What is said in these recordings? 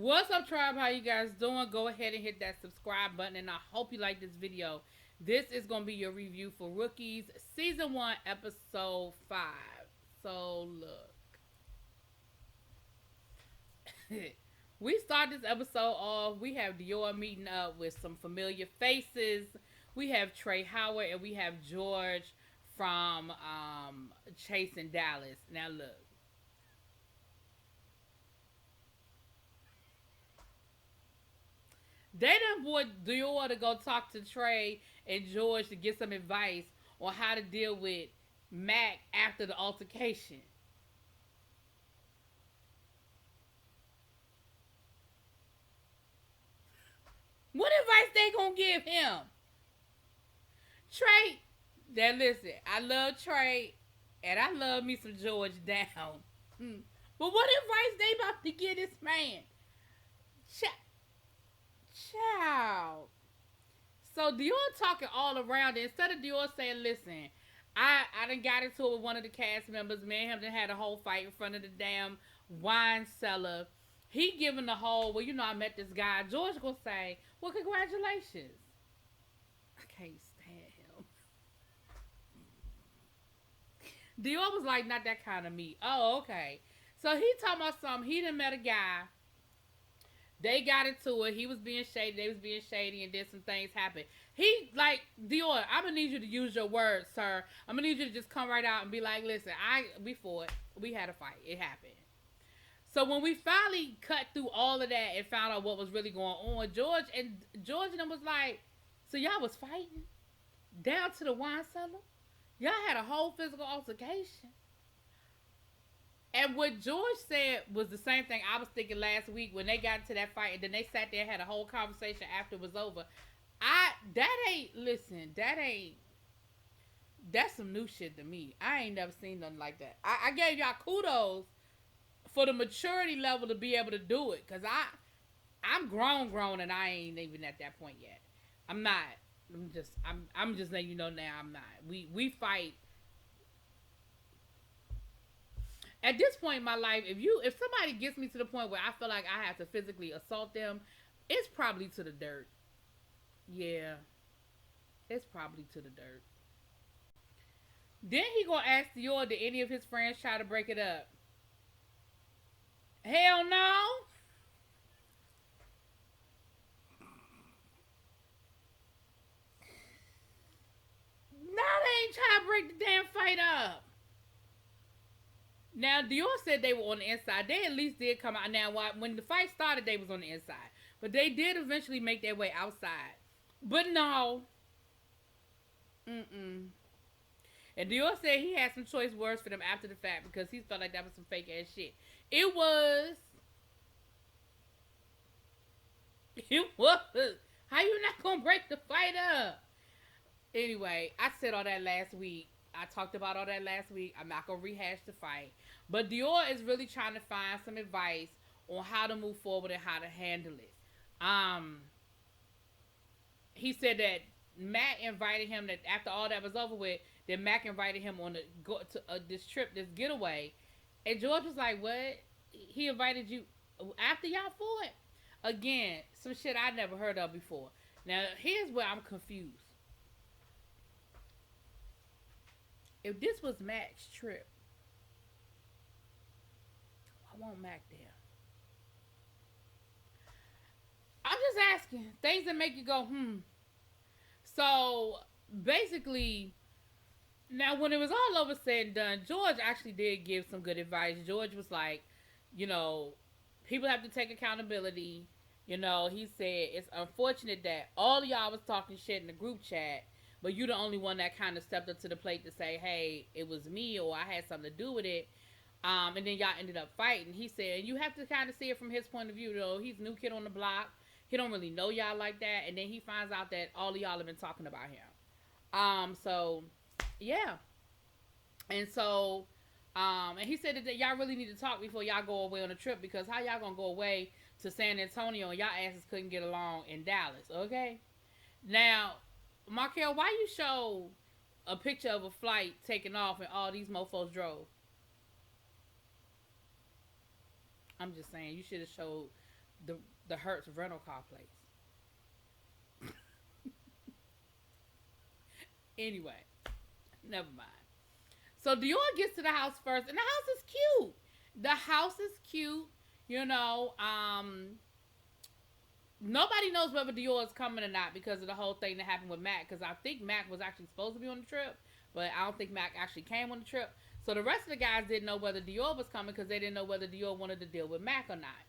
What's up, tribe? How you guys doing? Go ahead and hit that subscribe button, and I hope you like this video. This is going to be your review for Rookies Season 1, Episode 5. So, look. We start this episode off. We have Dior meeting up with some familiar faces. We have Trey Howard, and we have George from Chase and Dallas. Now, look. They done brought Dior to go talk to Trey and George to get some advice on how to deal with Mac after the altercation. What advice they gonna give him? Trey, now listen, I love Trey and I love me some George down. But what advice they about to give this man? Child. So Dior talking all around it. Instead of Dior saying, listen, I done got into it with one of the cast members. Me and him done had a whole fight in front of the damn wine cellar. He giving the whole, well, I met this guy. George gonna say, well, congratulations. I can't stand him. Dior was like, not that kind of me. Oh, okay. So he talking about something. He done met a guy. They got into it. He was being shady. They was being shady, and then some things happened. He, like, Dior, I'm going to need you to use your words, sir. I'm going to need you to just come right out and be like, listen, we fought. We had a fight. It happened. So when we finally cut through all of that and found out what was really going on, George and them was like, so y'all was fighting down to the wine cellar? Y'all had a whole physical altercation? And what George said was the same thing I was thinking last week when they got into that fight, and then they sat there and had a whole conversation after it was over. That's some new shit to me. I ain't never seen nothing like that. I gave y'all kudos for the maturity level to be able to do it, because I'm grown, and I ain't even at that point yet. I'm not. I'm just letting you know now I'm not. We fight. At this point in my life, if somebody gets me to the point where I feel like I have to physically assault them, it's probably to the dirt. Yeah, it's probably to the dirt. Then he gonna ask Dior, did any of his friends try to break it up? Hell no. No, they ain't trying to break the damn fight up. Now, Dior said they were on the inside. They at least did come out. Now, when the fight started, they was on the inside. But they did eventually make their way outside. But no. Mm-mm. And Dior said he had some choice words for them after the fact because he felt like that was some fake ass shit. It was. It was. How you not gonna break the fight up? Anyway, I said all that last week. I talked about all that last week. I'm not going to rehash the fight. But Dior is really trying to find some advice on how to move forward and how to handle it. He said that Mac invited him, that after all that was over with, that Mac invited him on this trip, this getaway. And George was like, what? He invited you after y'all fought? Again, some shit I never heard of before. Now, here's where I'm confused. If this was Mac's trip, why won't Mac there? I'm just asking. Things that make you go, So, basically, now when it was all over said and done, George actually did give some good advice. George was like, people have to take accountability. He said, it's unfortunate that all of y'all was talking shit in the group chat, but you the only one that kind of stepped up to the plate to say, hey, it was me or I had something to do with it. And then y'all ended up fighting. He said, you have to kind of see it from his point of view, though. He's a new kid on the block. He don't really know y'all like that. And then he finds out that all of y'all have been talking about him. So, yeah. And so, and he said that y'all really need to talk before y'all go away on a trip, because how y'all gonna go away to San Antonio and y'all asses couldn't get along in Dallas, okay? Now, Markel, why you show a picture of a flight taking off and all these mofos drove? I'm just saying, you should have showed the the Hertz rental car place. Anyway, never mind. So Dior gets to the house first, and the house is cute. The house is cute. You know, nobody knows whether Dior is coming or not because of the whole thing that happened with Mac. Because I think Mac was actually supposed to be on the trip, but I don't think Mac actually came on the trip. So the rest of the guys didn't know whether Dior was coming because they didn't know whether Dior wanted to deal with Mac or not.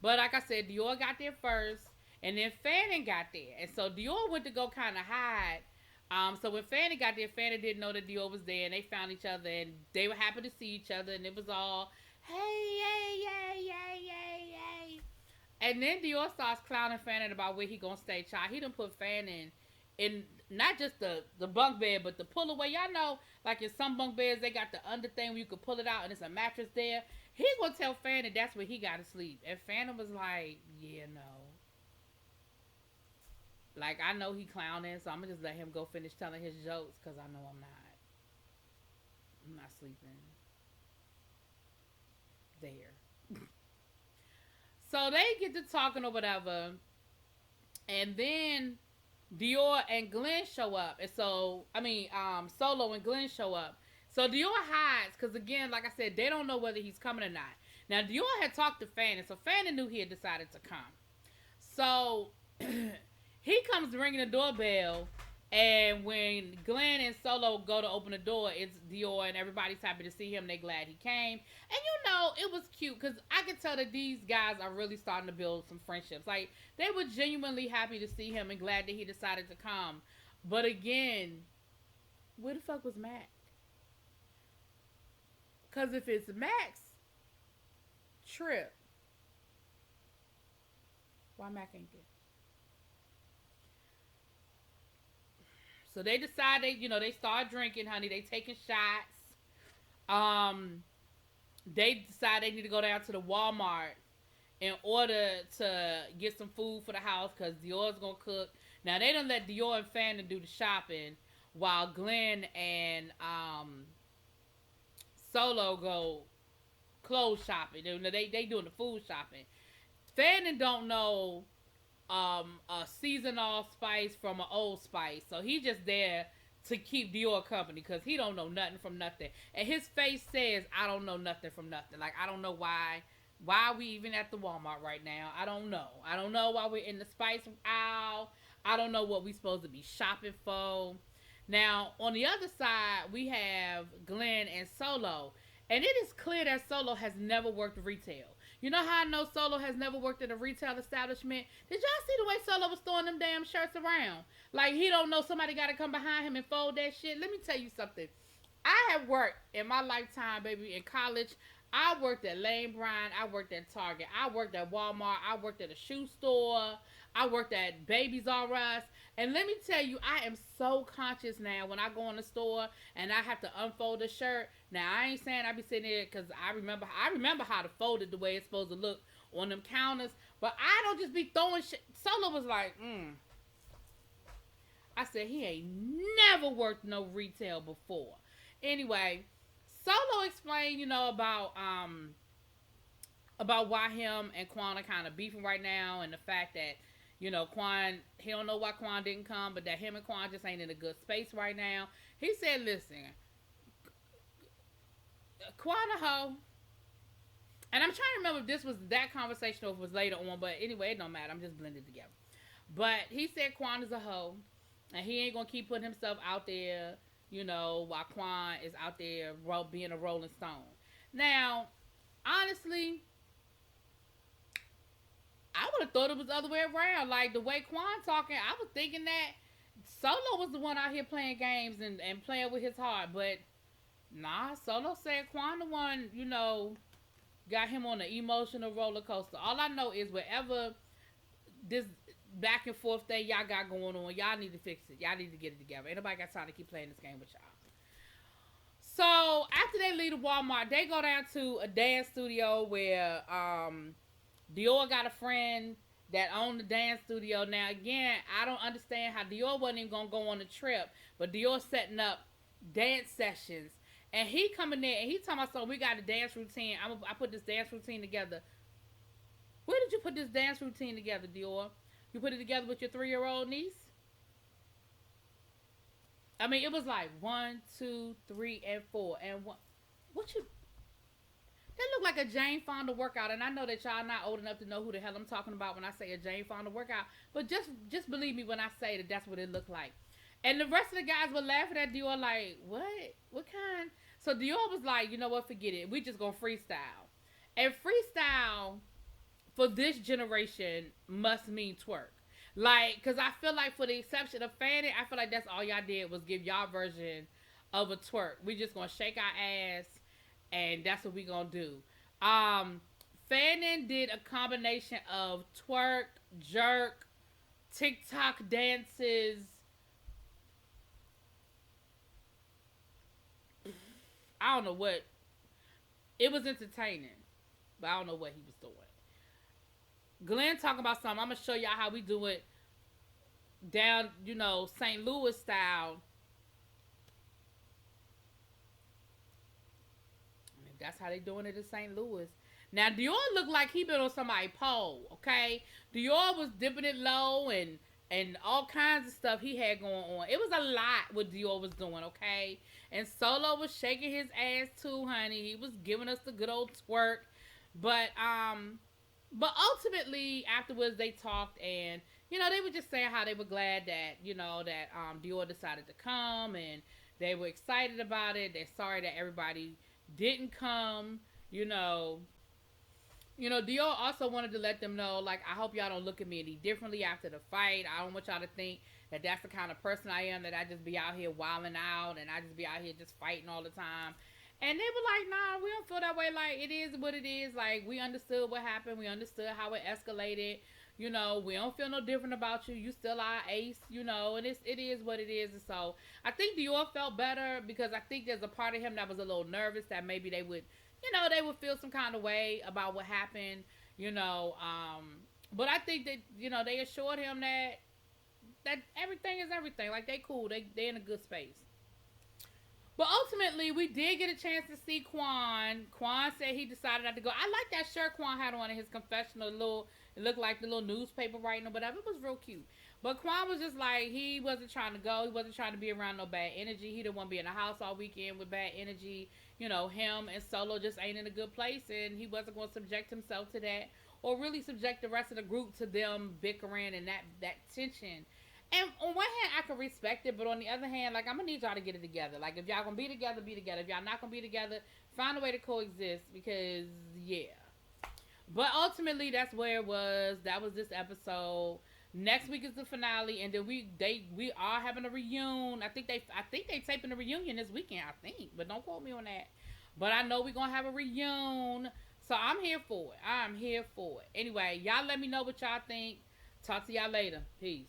But like I said, Dior got there first, and then Fanning got there, and so Dior went to go kind of hide. So when Fanny got there, Fanny didn't know that Dior was there, and they found each other, and they were happy to see each other, and it was all, hey, yay, yay, yay, yay, yay. And then Dior starts clowning Fanning about where he gonna stay. Child, he done put Fanning in not just the bunk bed, but the pull away. Y'all know, like in some bunk beds, they got the under thing where you could pull it out, and it's a mattress there. He gonna tell Fanning that's where he gotta sleep, and Fanning was like, yeah, no. Like, I know he clowning, so I'm gonna just let him go finish telling his jokes because I know I'm not. I'm not sleeping there. So they get to talking or whatever, and then Dior and Glenn show up, and so Solo and Glenn show up. So Dior hides because again, like I said, they don't know whether he's coming or not. Now Dior had talked to Fanning, so Fanning knew he had decided to come. So he comes ringing the doorbell, and when Glenn and Solo go to open the door, it's Dior, and everybody's happy to see him. They glad he came. And you know, it was cute, because I could tell that these guys are really starting to build some friendships. Like, they were genuinely happy to see him and glad that he decided to come. But again, where the fuck was Mac? Because if it's Mac's trip, why Mac ain't there? So they decide they start drinking, honey. They taking shots. They decide they need to go down to the Walmart in order to get some food for the house because Dior's gonna cook. Now they done let Dior and Fanning do the shopping while Glenn and Solo go clothes shopping. They doing the food shopping. Fanning don't know a seasoned allspice from an Old Spice, so he just there to keep Dior company because he don't know nothing from nothing, and his face says I don't know nothing from nothing. Like, I don't know why we even at the Walmart right now. I don't know why we're in the spice aisle. I don't know what we supposed to be shopping for. Now on the other side we have Glenn and Solo, and it is clear that Solo has never worked retail. You know how I know Solo has never worked at a retail establishment? Did y'all see the way Solo was throwing them damn shirts around? Like, he don't know somebody got to come behind him and fold that shit. Let me tell you something. I have worked in my lifetime, baby, in college. I worked at Lane Bryant. I worked at Target. I worked at Walmart. I worked at a shoe store. I worked at Babies R Us. And let me tell you, I am so conscious now when I go in the store and I have to unfold a shirt. Now, I ain't saying I be sitting there because I remember how to fold it the way it's supposed to look on them counters. But I don't just be throwing shit. Solo was like, I said, he ain't never worked no retail before. Anyway, Solo explained, about why him and Quan are kind of beefing right now, and the fact that, Quan, he don't know why Quan didn't come, but that him and Quan just ain't in a good space right now. He said, listen, Quan a hoe. And I'm trying to remember if this was that conversation or if it was later on, but anyway, it don't matter. I'm just blended together. But he said Quan is a hoe, and he ain't going to keep putting himself out there, while Quan is out there being a Rolling Stone. Now, honestly, I would have thought it was the other way around. Like, the way Quan talking, I was thinking that Solo was the one out here playing games and playing with his heart. But, nah, Solo said Quan the one, got him on an emotional roller coaster. All I know is wherever this back and forth thing y'all got going on, y'all need to fix it. Y'all need to get it together. Ain't nobody got time to keep playing this game with y'all. So, after they leave the Walmart, they go down to a dance studio where, Dior got a friend that owned the dance studio. Now, again, I don't understand how Dior wasn't even going to go on the trip, but Dior setting up dance sessions. And he coming there, and he talking about, so we got a dance routine. I put this dance routine together. Where did you put this dance routine together, Dior? You put it together with your 3-year-old niece? I mean, it was like 1, 2, 3, and 4, and one. What you? That looked like a Jane Fonda workout, and I know that y'all not old enough to know who the hell I'm talking about when I say a Jane Fonda workout. But just believe me when I say that that's what it looked like. And the rest of the guys were laughing at Dior like, what? What kind? So Dior was like, you know what? Forget it. We just gonna freestyle. And freestyle for this generation must mean twerk. Like, cause I feel like for the exception of Fanning, I feel like that's all y'all did was give y'all version of a twerk. We just gonna shake our ass, and that's what we gonna do. Um, Fanning did a combination of twerk, jerk, TikTok dances. I don't know what. It was entertaining, but I don't know what he was doing. Glenn talking about something. I'm gonna show y'all how we do it down, St. Louis style. That's how they doing it in St. Louis. Now Dior looked like he been on somebody's pole. Okay, Dior was dipping it low and all kinds of stuff he had going on. It was a lot what Dior was doing. Okay, and Solo was shaking his ass too, honey. He was giving us the good old twerk, but ultimately afterwards they talked and they were just saying how they were glad that Dior decided to come and they were excited about it. They're sorry that everybody didn't come. Dior also wanted to let them know, like, I hope y'all don't look at me any differently after the fight. I don't want y'all to think that that's the kind of person I am, that I just be out here wilding out and I just be out here just fighting all the time. And they were like, nah, we don't feel that way. Like, it is what it is. Like, we understood what happened. We understood how it escalated. We don't feel no different about you. You still our ace, and it is what it is. And so I think Dior felt better because I think there's a part of him that was a little nervous that maybe they would, they would feel some kind of way about what happened, but I think that, they assured him that everything is everything. Like, they cool. They in a good space. But ultimately, we did get a chance to see Quan. Quan said he decided not to go. I like that shirt Quan had on in his confessional. It looked like the little newspaper writing or whatever. It was real cute. But Quan was just like, he wasn't trying to go. He wasn't trying to be around no bad energy. He didn't want to be in the house all weekend with bad energy. Him and Solo just ain't in a good place, and he wasn't going to subject himself to that or really subject the rest of the group to them bickering and that tension. And on one hand, I can respect it, but on the other hand, like, I'm going to need y'all to get it together. Like, if y'all going to be together, be together. If y'all not going to be together, find a way to coexist because, yeah. But ultimately, that's where it was. That was this episode. Next week is the finale, and then we are having a reunion. I think they taping a reunion this weekend, I think. But don't quote me on that. But I know we're going to have a reunion. So I'm here for it. I'm here for it. Anyway, y'all let me know what y'all think. Talk to y'all later. Peace.